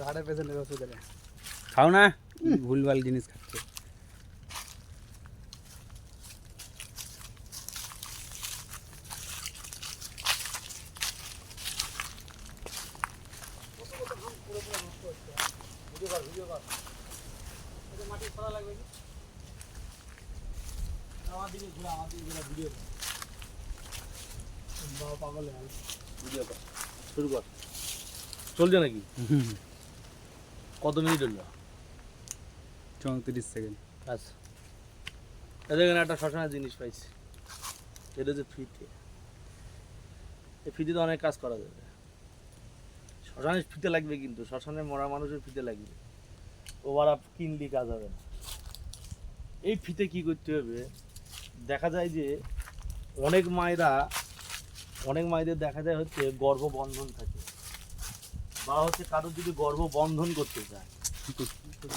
হাটের পেছনে ওষুধ দেয়। খাও না, ভুলভাল জিনিস খাচ্ছে। মাটি ছড়া লাগবে কি? আমার দিকে ঘুরে ভিডিও বাবা পাগল হয়ে ভিডিও কর, শুরু কর। চলছে নাকি? কত মিনিট হলো? 34 সেকেন্ড। আচ্ছা, এখানে একটা শ্মশানের জিনিস পাইছি। এটা হচ্ছে ফিতে। এই ফিতে অনেক কাজ করা যাবে। শ্মশানে ফিতে লাগবে, কিন্তু শ্মশানে মরা মানুষের ফিতে লাগবে। ওভার আপ কিনলি কাজ হবে না। এই ফিতে কি করতে হবে? দেখা যায় যে অনেক মায়েদের দেখা যায় হচ্ছে গর্ভবন্ধন থাকে, বা হচ্ছে কারোর যদি গর্ভবন্ধন করতে চায়,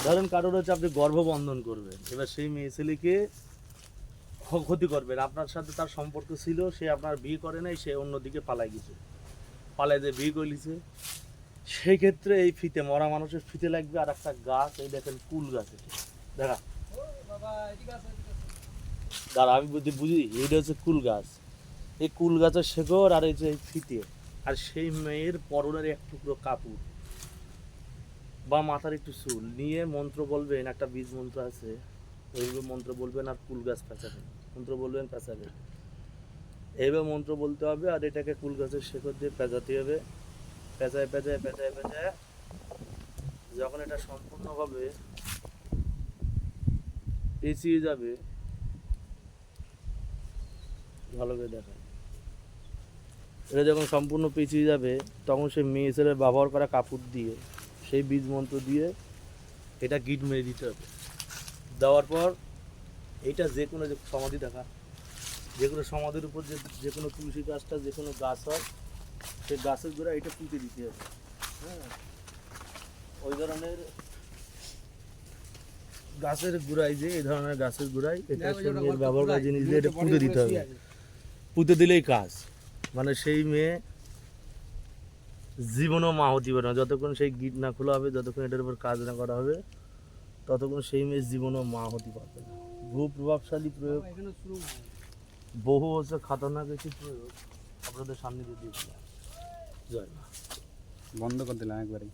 ধরেন কারোর হচ্ছে আপনি গর্ভবন্ধন করবেন, এবার সেই মেয়ে ছেলেকে ক্ষতি করবেন। আপনার সাথে তার সম্পর্ক ছিল, সে আপনার বিয়ে করে নাই, সে অন্যদিকে পালাই গেছে, পালাই যে বিয়ে করলিছে, সেই ক্ষেত্রে এই ফিতে, মরা মানুষের ফিতে লাগবে। আর একটা গাছ, এই দেখেন কুল গাছ, দেখা দাঁড়া আমি বুঝি, এইটা হচ্ছে কুল গাছ। এই কুল গাছের শেকড় আর এই যে ফিতে, আর সেই মেয়ের পরনের এক টুকরো কাপড় বা মাথার একটু চুল নিয়ে মন্ত্র বলবেন। একটা বীজ মন্ত্র আছে, ওইভাবে মন্ত্র বলবেন আর কুল গাছ পেঁচাবেন, মন্ত্র বলবেন পেঁচাবেন, এইভাবে মন্ত্র বলতে হবে। আর এটাকে কুল গাছের শেকড় দিয়ে পেঁচাতে হবে, পেঁচায় পেঁচায় পেঁচায় পেঁচায় যখন এটা সম্পূর্ণভাবে পেঁচিয়ে যাবে, ভালো করে দেখায়, এটা যখন সম্পূর্ণ পেঁচিয়ে যাবে, তখন সেই মেয়ে ছেলের ব্যবহার করা কাপড় দিয়ে, সেই বীজ মন্ত্র দিয়ে এটা গিট মেরে দিতে হবে। দেওয়ার পর এইটা যে কোনো সমাধি দেখা, যে কোনো সমাধির উপর যে কোনো তুলসী গাছটা, যে কোনো গাছ হয়, সেই গাছের গোড়া এটা পুঁতে দিতে হবে। হ্যাঁ, ওই ধরনের গাছের গোড়ায়, যে এই ধরনের গাছের গোড়ায় এটা সঙ্গে ব্যবহার করা জিনিস দিয়ে এটা পুঁতে দিতে হবে। পুঁতে দিলেই কাজ, মানে সেই মেয়ে জীবনও মা হতে পারে না। যতক্ষণ সেই গিট না খোলা হবে, যতক্ষণ এটার উপর কাজ না করা হবে, ততক্ষণ সেই মেয়ে জীবনও মা হতে পারবে না। বহু প্রভাবশালী প্রয়োগ, বহু হচ্ছে খাতারনাক একটি প্রয়োগ আপনাদের সামনে দিয়ে দিয়েছিলাম। জয় মা। বন্ধ করে দিলাম একবারে।